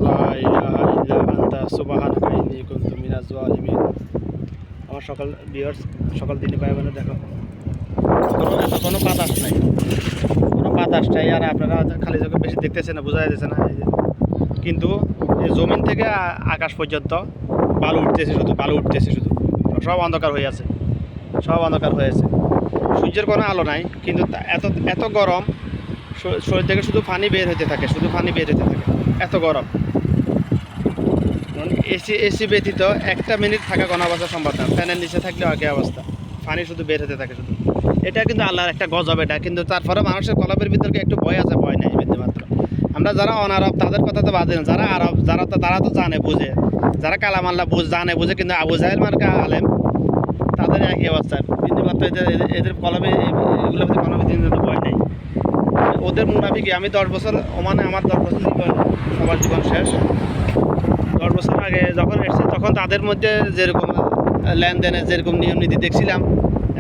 লা ইলাহা ইল্লা আনতা সুবহানাকা ইন্নী কুনতু মিনাজ জালিমিন। আমার সকাল দিনে পাই মানে দেখো কোনো বাতাস নাই, কোনো বাতাস নাই। আর আপনারা খালি চোখে বেশি দেখতেছে না, বোঝা যাচ্ছে না। কিন্তু এই জমিন থেকে আকাশ পর্যন্ত বালু উঠতেছে, শুধু সব অন্ধকার হয়ে আছে, সব অন্ধকার হয়েছে। সূর্যের কোনো আলো নাই, কিন্তু এত গরম, শরীর থেকে শুধু পানি বের হতে থাকে, এত গরম। এসি ব্যতীত একটা মিনিট থাকা কোনো অবস্থা সম্ভব না। ফ্যানের নিচে থাকলেও একই অবস্থা, পানি শুধু বের হতে থাকে শুধু। এটা কিন্তু আল্লাহর একটা গজব এটা, কিন্তু তারপরে মানুষের কলবের ভিতরে একটু ভয় আছে, ভয় নাই মাত্র। আমরা যারা অনারব তাদের কথা তো বাদে না, যারা আরব তারা তো জানে বুঝে, যারা কালাম আল্লাহ জানে বুঝে, কিন্তু আবু জাহেল মার্কা আলেম তাদের একই অবস্থা। কিন্তু মাত্র এদের কলবে এগুলোর ভিতরে কোনো ভয় নেই। ওদের মুনাফিকি। আমি 10 বছর ওমানে, আমার 10 বছর সবার জীবন শেষ। 10 বছর আগে যখন এসেছি তখন তাদের মধ্যে যেরকম লেনদেনের যেরকম নিয়ম নীতি দেখছিলাম,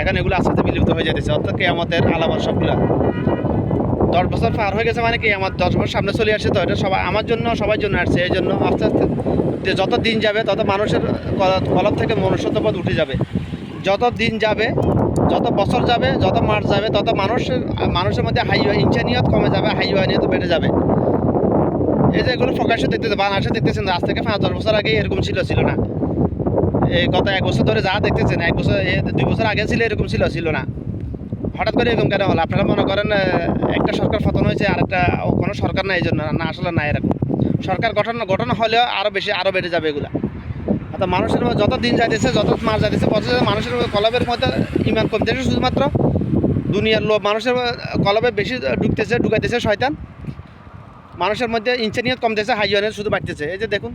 এখন এগুলো আস্তে আস্তে বিলুপ্ত হয়ে যেতেছে। অর্থাৎ কেয়ামতের আলামত সবগুলো। 10 বছর পার হয়ে গেছে মানে কেয়ামত 10 বছর সামনে চলে আসছে। তো এটা সবাই আমার জন্য, সবার জন্য আসছে। এই জন্য আস্তে আস্তে যত দিন যাবে তত মানুষের কলব থেকে মনুষ্যত্ববোধ উঠে যাবে। যত দিন যাবে, যত বছর যাবে, যত মাস যাবে, তত মানুষের মধ্যে ইনসানিয়ত কমে যাবে, হাইওয়ানিয়ত বেড়ে যাবে। এই যে এগুলো প্রকাশ্যে দেখতেছে, বাংলাদেশে দেখতেছেন, আজ থেকে 5-10 বছর আগে এরকম ছিল না। এই গত 1 বছর ধরে যা দেখতেছেন, 1 বছর 2 বছর আগে ছিল এরকম ছিল না। হঠাৎ করে এরকম কেন হলো? আপনারা মনে করেন একটা সরকার পতন হয়েছে, আর একটা কোনো সরকার না, এই জন্য না, আসলে না। এরকম সরকার গঠন হলেও আরও বেড়ে যাবে এগুলা। অর্থাৎ মানুষের যত দিন যাইতেছে, যত মাস যাইতেছে, বছর মানুষের কলবের মধ্যে ইমান কমতেছে। শুধুমাত্র দুনিয়ার লোভ মানুষের কলবে বেশি ঢুকাইতেছে শয়তান। মানুষের মধ্যে ইনসানিয়ত কমতেছে, হাইওয়ানিয়ত শুধু বাড়তেছে। এই যে দেখুন,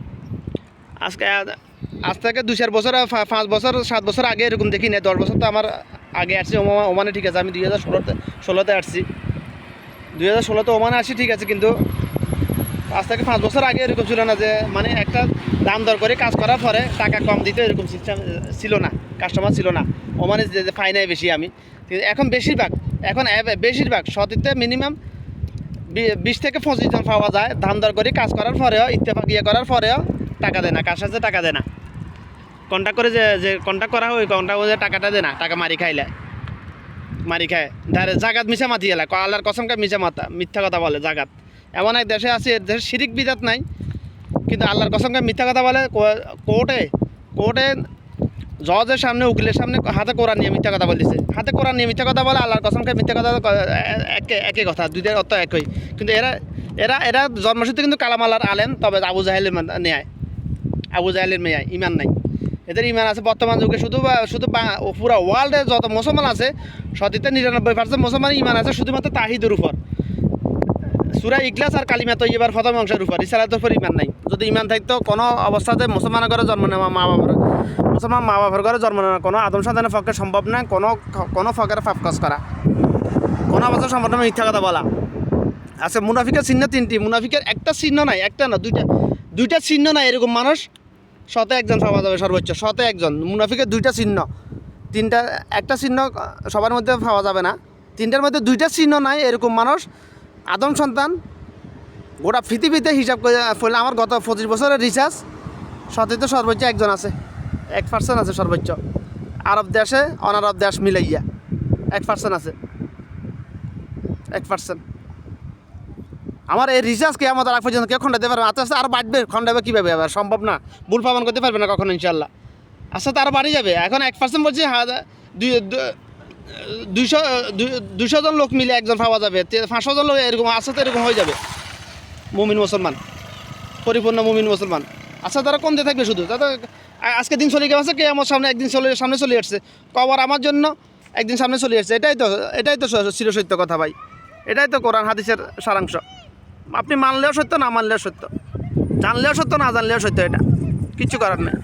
আজ থেকে 2-4 বছর, 5 বছর, 7 বছর আগে এরকম দেখি না। 10 বছর তো আমার আগে আসছি ওমানে, ঠিক আছে। আমি 2016-তে আসছি, 2016-তে ওমানে আসি, ঠিক আছে। কিন্তু আজ থেকে 5 বছর আগে এরকম ছিল না যে মানে একটা দাম দর করে কাজ করার পরে টাকা কম দিতে, এরকম সিস্টেম ছিল না, কাস্টমার ছিল না। ওমানে যে পাই নাই বেশি আমি। এখন বেশিরভাগ সতীতে মিনিমাম 20 থেকে 25 জন পাওয়া যায়। দাম দর করে কাজ করার পরেও, ইত্তেফাক করার পরেও টাকা দেয় না, কার সাথে টাকা দেয় না। কন্ট্যাক্ট করে যে কন্ট্যাক্ট করা হয়, কন্ট্যাক্ট করে টাকাটা দেয় না, টাকা মারি খায় জাগাত মিছা মাতি এলা, আল্লাহর কসমকে মিথ্যা কথা বলে। জাগাত এমন এক দেশে আছে, দেশে শিরিক বিদাত নাই, কিন্তু আল্লাহর কসমকে মিথ্যা কথা বলে। কোর্টে জজের সামনে, উকিলের সামনে হাতে কোরআন নিয়ে মিথ্যা কথা বলতেছে, মিথ্যা কথা বলে। আল্লাহর কসমকে মিথ্যা কথা, একই কথা, দুইটার অর্থ একই। কিন্তু এরা জন্মসূত্রে কিন্তু কালাম আল্লাহর আলেম, তবে আবু জাহেলের মেয়ে ইমান নাই। এদের ইমান আছে বর্তমান যুগে শুধু পুরো ওয়ার্ল্ডে যত মুসলমান আছে, সতীতে 99% মুসলমান ইমান আছে শুধুমাত্র তাহিদের উপর, সূরা ইখলাস আর কালিমা তয়্যিবার প্রথম অংশের উপর। রিসালাতের উপর ইমান নাই। যদি ইমান থাকতো, কোনো অবস্থাতে মুসলমানের ঘরে জন্ম নেওয়া, মুসলমান মা বাবার ঘরে জন্ম নেওয়া কোনো আদম সন্তানের পক্ষে সম্ভব না। কোনো ফকের পাপ কাজ করা, কোনো অবস্থা সম্ভব না। মিথ্যা কথা বলা আছে। মুনাফিকের চিহ্ন 3টি। মুনাফিকের একটা চিহ্ন নাই, একটা না, দুইটা চিহ্ন নাই। এরকম মানুষ 100-1 পাওয়া যাবে সর্বোচ্চ, 100-1। মুনাফিকের 2টা চিহ্ন, 3টা, একটা চিহ্ন সবার মধ্যে পাওয়া যাবে না। 3টার মধ্যে 2টা চিহ্ন নাই। এরকম মানুষ আদম সন্তান গোটা পৃথিবীতে হিসাব করে ফেললে, আমার গত 25 বছরের রিসার্চ, সতীতে সর্বোচ্চ 1 আছে, 1% আছে সর্বোচ্চ। আরব দেশে অনারব দেশ মিলাইয়া 1% আছে, 1%। আমার এই রিসার্চকে আমাদের আগ পর্যন্ত কেউ খণ্ডাতে পারবে? আস্তে আস্তে আরও বাড়বে। খণ্ডাবে কীভাবে? আবার সম্ভব না, ভুল প্রমাণ করতে পারবে না কখনো, ইনশাল্লাহ। আস্তে আস্তে আরও বাড়ি যাবে। এখন 1% বলছি, 200 জন লোক মিলে 1 পাওয়া যাবে, 500 জন লোক, এরকম আস্তে আস্তে এরকম হয়ে যাবে। মুমিন মুসলমান, পরিপূর্ণ মুমিন মুসলমান আচ্ছা, তারা কমতে থাকবে শুধু। তাতে আজকে দিন চলে গেছে, কে আমার সামনে একদিন সামনে চলে আসছে, কবর আমার জন্য একদিন সামনে চলে আসছে। এটাই তো চিরসত্য কথা ভাই। এটাই তো কোরআন হাদিসের সারাংশ। আপনি মানলেও সত্য, না মানলেও সত্য, জানলেও সত্য, না জানলেও সত্য। এটা কিচ্ছু করার নেই।